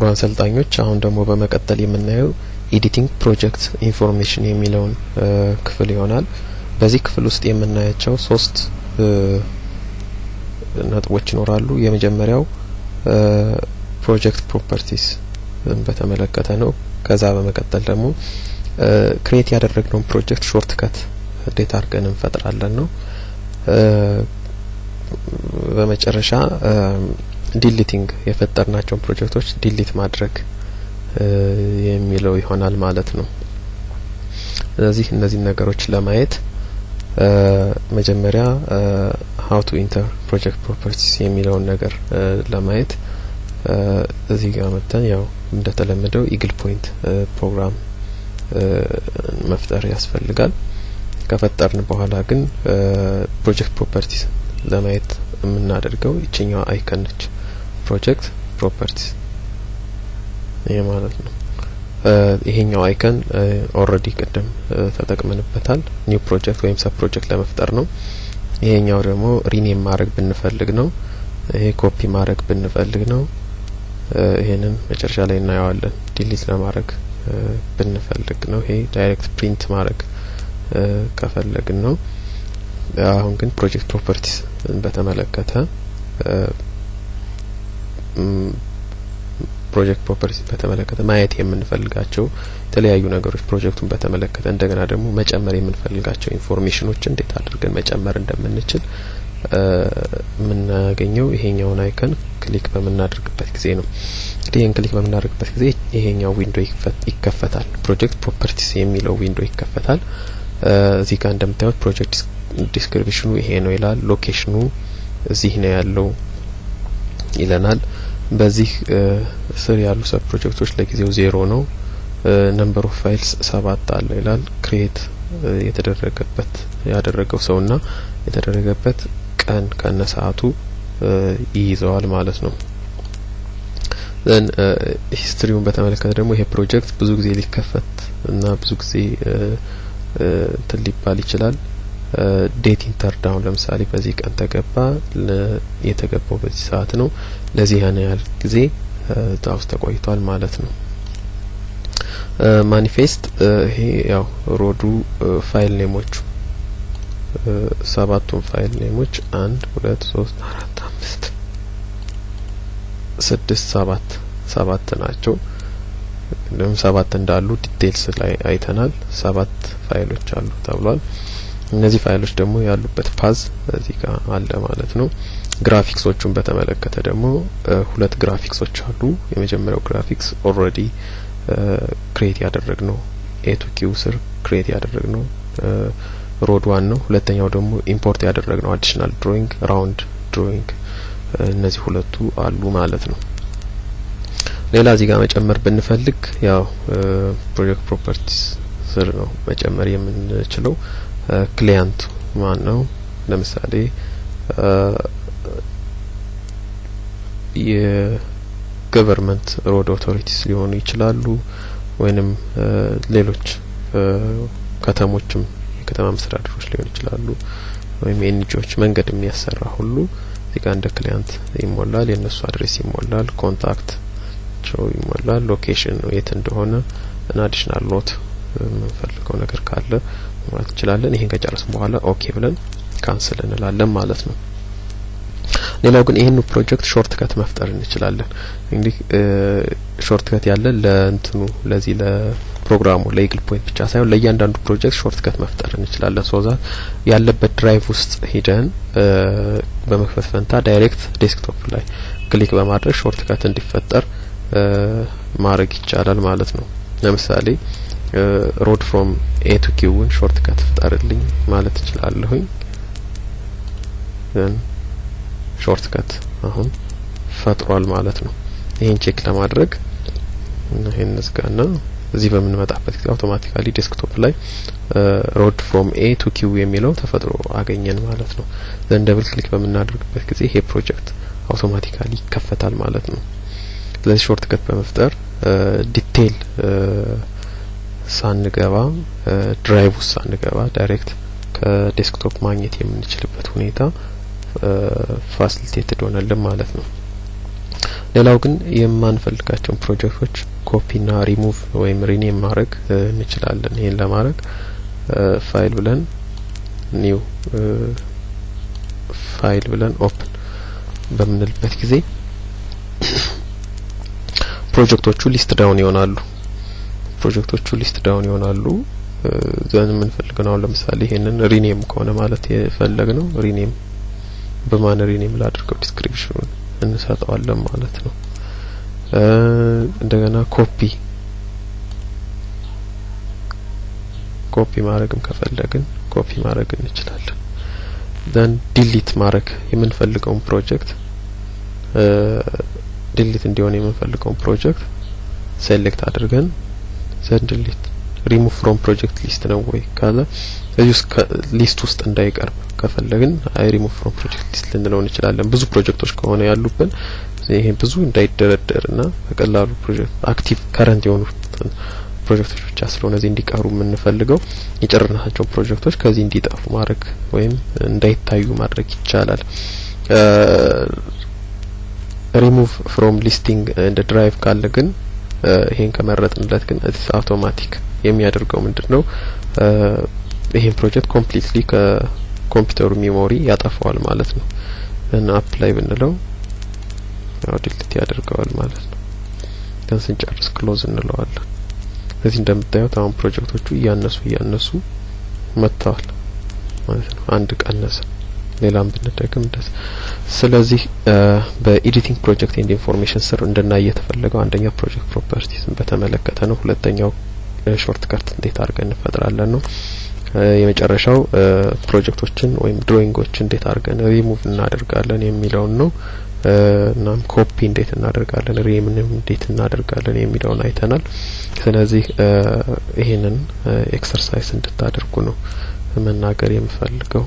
ክቡራን ሰልጣኞች አሁን ደግሞ በመቀጠል የምናየው ኤዲቲንግ ፕሮጀክት ኢንፎርሜሽን የሚለውን ክፍል ይሆናል። በዚህ ክፍል ውስጥ የምናያቸው 3 ነጥቦች ይኖራሉ። የመጀመሪያው ፕሮጀክት ፕሮፐርቲስ በተመለከተ ነው። ከዛ በመቀጠል ደግሞ ክሬት ያደረግነው ፕሮጀክት ሾርትከት እንዴት አድርገን እንፈጥራለን ነው። በመጨረሻ ዲሊቲንግ የፈጠርናቸውን ፕሮጀክቶች ዲሊት ማድረግ የሚለው ይሆናል ማለት ነው። ስለዚህ እነዚህ ነገሮች ለማየት መጀመሪያ how to enter project properties የሚለውን ነገር ለማየት እዚህ ጋር መተን ያው እንደተለመደው ኢግል ፖይንት ፕሮግራም መፍጠር ያስፈልጋል። ከፈጠርን በኋላ ግን ፕሮጀክት ፕሮፐርቲስ ለማየት የምናደርገው እቺኛው አይከን ነች። ፕሮጀክት ፕሮፐርቲስ ይሄ ማለት ነው። ይሄኛው አይከን ኦሬዲ ቀደም ተጠቅመንበታል። ኒው ፕሮጀክት ወይም ሰብ ፕሮጀክት ለመፍጠር ነው። ይሄኛው ደግሞ ሪኔም ማድረግ ብንፈልግ ነው። ይሄ ኮፒ ማድረግ ብንፈልግ ነው። ይሄንን መጨረሻ ላይ እናየዋለን። ዲሊት ለማድረግ ብንፈልግ ነው። ይሄ ዳይሬክት ፕሪንት ማድረግ ከፈለግን ነው። አሁን ግን ፕሮጀክት ፕሮፐርቲስ በተመለከተ ፕሮጀክት ፕሮፐርቲስ በተመለከተ ማየት የምንፈልጋቸው የተለያዩ ነገሮች ፕሮጀክቱን በተመለከተ እንደገና ደግሞ መጨመር የምንፈልጋቸው ኢንፎርሜሽኖች እንዴት አድርገን መጨመር እንደምንችል የምናገኘው ይሄኛውን አይከን ክሊክ በመናደርግበት ጊዜ ነው። እንግዲህ ይሄን ክሊክ በመናደርግበት ጊዜ ይሄኛው ዊንዶ ይከፈታል። ፕሮጀክት ፕሮፐርቲስ የሚለው ዊንዶ ይከፈታል። እዚህ ጋር እንደምታዩት ፕሮጀክት ዲስክሪፕሽኑ ይሄ ነው ይላል። ሎኬሽኑ እዚህ ነው ያለው ይለናል። በዚህ ስር ያሉ ሰብ ፕሮጀክቶች ለጊዜው 0 ነው። ነምበር ኦፍ ፋይልስ 7 አለ ይላል። ክሬት የተደረገበት ያደረገው ሰውና የተደረገበት ቀን ከነሰዓቱ ይይዘዋል ማለት ነው። ዘን ሂስትሪውን በተመለከተ ደግሞ ይሄ ፕሮጀክት ብዙ ጊዜ ሊከፈት እና ብዙ ጊዜ ሊባል ይችላል። ዴት ኢንተር ዳውን ለምሳሌ በዚህ ቀን ተገባ፣ የተገባው በዚህ ሰዓት ነው። ለዚህ ያህል ጊዜ ታውስ ተቆይቷል ማለት ነው። ማኒፌስት ይሄ ያው ሮዱ ፋይል ኔሞቹ 7ቱም ፋይል ኔሞች 1 2 3 4 5 6 7 ናቸው። እንደውም 7 እንዳሉ ዲቴይልስ ላይ አይተናል። 7 ፋይሎች አሉ ተብሏል። እነዚህ ፋይሎች ደግሞ ያሉበት ፓዝ እዚህ ጋር አለ ማለት ነው። ግራፊክሶቹን በተመለከተ ደግሞ 2 ግራፊክሶች አሉ። የመጀመሪያው ግራፊክስ ኦሬዲ ክሬት ያደረግነው A2Q ስር ክሬት ያደረግነው ሮድ 1 ነው። ሁለተኛው ደግሞ ኢምፖርት ያደረግነው አዲሽናል ድሮይንግ ራውንድ ድሮይንግ እነዚህ ሁለቱ አሉ ማለት ነው። ሌላ እዚህ ጋር መጨመር ብንፈልግ ያው ፕሮጀክት ፕሮፐርቲስ ስር ነው መጨመር የምንችለው። ክሊያንት ማን ነው? ለምሳሌ የገቨርንመንት ሮድ ኦቶሪቲስ ሊሆኑ ይችላሉ ወይንም ሌሎች ከተሞችም የከተማ መስተዳድሮች ሊሆኑ ይችላሉ ወይም ኤንጂኦዎች መንገድ የሚያሰራ ሁሉ እዚህ ጋር እንደ ክሊያንት ይሞላል። የነሱ አድሬስ ይሞላል፣ ኮንታክት ቸው ይሞላል፣ ሎኬሽን ነው የት እንደሆነ እና አዲሽናል ኖት የምንፈልገው ነገር ካለ ማለት እንችላለን። ይሄን ከጨረስን በኋላ ኦኬ ብለን ካንስል እንላለን ማለት ነው። ሌላው ግን ይሄን ፕሮጀክት ሾርትከት መፍጠር እንችላለን። እንግዲህ ሾርትከት ያለ ለእንትኑ ለዚህ ለፕሮግራሙ ለኢግል ፖይንት ብቻ ሳይሆን ለእያንዳንዱ ፕሮጀክት ሾርትከት መፍጠር እንችላለን። ሶዛ ያለበት ድራይቭ ውስጥ ሄደን በመክፈት ፈንታ ዳይሬክት ዴስክቶፕ ላይ ክሊክ በማድረግ ሾርትከት እንዲፈጠር ማድረግ ይቻላል ማለት ነው። ለምሳሌ ሮድ ፍሮም A to Q ን ሾርትከት ፍጠርልኝ ማለት እችላለሁኝ። ሾርትከት አሁን ፈጥሯል ማለት ነው። ይሄን ቼክ ለማድረግ ይሄን ዝጋና እዚህ በምንመጣበት ጊዜ አውቶማቲካሊ ዴስክቶፕ ላይ ሮድ ፍሮም A to Q የሚለው ተፈጥሮ አገኘን ማለት ነው። ዘን ደብል ክሊክ በምናደርግበት ጊዜ ይሄ ፕሮጀክት አውቶማቲካሊ ይከፈታል ማለት ነው። ስለዚህ ሾርትከት በመፍጠር ዲቴይል ሳንገባ ድራይቭ ውስጥ ሳንገባ ዳይሬክት ከዴስክቶፕ ማግኘት የምንችልበት ሁኔታ ፋሲሊቴትድ ሆነልን ማለት ነው። ሌላው ግን የማንፈልጋቸው ፕሮጀክቶች ኮፒና ሪሙቭ ወይም ሪኔም ማድረግ እንችላለን። ይሄን ለማድረግ ፋይል ብለን ኒው ፋይል ብለን ኦፕን በምንልበት ጊዜ ፕሮጀክቶቹ ሊስት ዳውን ይሆናሉ። ዘን የምንፈልገው ለምሳሌ ይሄንን ሪኔም ከሆነ ማለት የፈለግነው ሪኔም በማን ሪኔም ላድርገው ዲስክሪፕሽኑን እንሰጣለን ማለት ነው። እንደገና ኮፒ ማድረግም ከፈለግን ኮፒ ማድረግ እንችላለን። ዘን ዲሊት ማድረግ የምንፈልገውን ፕሮጀክት ዲሊት እንዲሆን የምንፈልገውን ፕሮጀክት ሴሌክት አድርገን ዘን ዲሊት ሪሙቭ ፍሮም ፕሮጀክት ሊስት ነው ወይ ካለ እዚህ ሊስት ውስጥ እንዳይቀርብ ከፈለግን አይ ሪሙቭ ፍሮም ፕሮጀክት ሊስት ልንለው እንችላለን። ብዙ ፕሮጀክቶች ከሆነ ያሉብን ይሄ ብዙ እንዳይደረደርና በቀላሉ ፕሮጀክት አክቲቭ ከረንት የሆኑ ፕሮጀክቶች ብቻ ስለሆነ እዚህ እንዲቀሩ የምንፈልገው የጨረስናቸው ፕሮጀክቶች ከዚህ እንዲጠፉ ማድረግ ወይም እንዳይታዩ ማድረግ ይቻላል። ሪሙቭ ፍሮም ሊስቲንግ እንደ ድራይቭ ካለ ግን ይሄን ከመረጥንለት ግን አውቶማቲክ የሚያደርገው ምንድነው ይሄን ፕሮጀክት ኮምፕሊትሊ ከኮምፒውተሩ ሜሞሪ ያጠፋዋል ማለት ነው። እና አፕላይ ብንለው ያው ዲሊት ያደርገዋል ማለት ነው። ከዛ ስንጨርስ ክሎዝ እንለዋለን። እዚህ እንደምታዩት አሁን ፕሮጀክቶቹ እያነሱ መጥተዋል ማለት ነው። አንድ ቀነሰ። ሌላም ብንደግም እንደዚህ። ስለዚህ በኤዲቲንግ ፕሮጀክት ኤንድ ኢንፎርሜሽን ስር እንደናየ የተፈለገው አንደኛ ፕሮጀክት ፕሮፐርቲስን በተመለከተ ነው። ሁለተኛው ሾርት ከት እንዴት አድርገን እንፈጥራለን ነው። የመጨረሻው ፕሮጀክቶችን ወይም ድሮይንጎችን እንዴት አድርገን ሪሙቭ እናደርጋለን የሚለውን ነው። እናም ኮፒ እንዴት እናደርጋለን ሪሙቭ እንዴት እናደርጋለን የሚለውን አይተናል። ስለዚህ ይሄንን ኤክሰርሳይዝ እንድታደርጉ ነው መናገር የምፈልገው።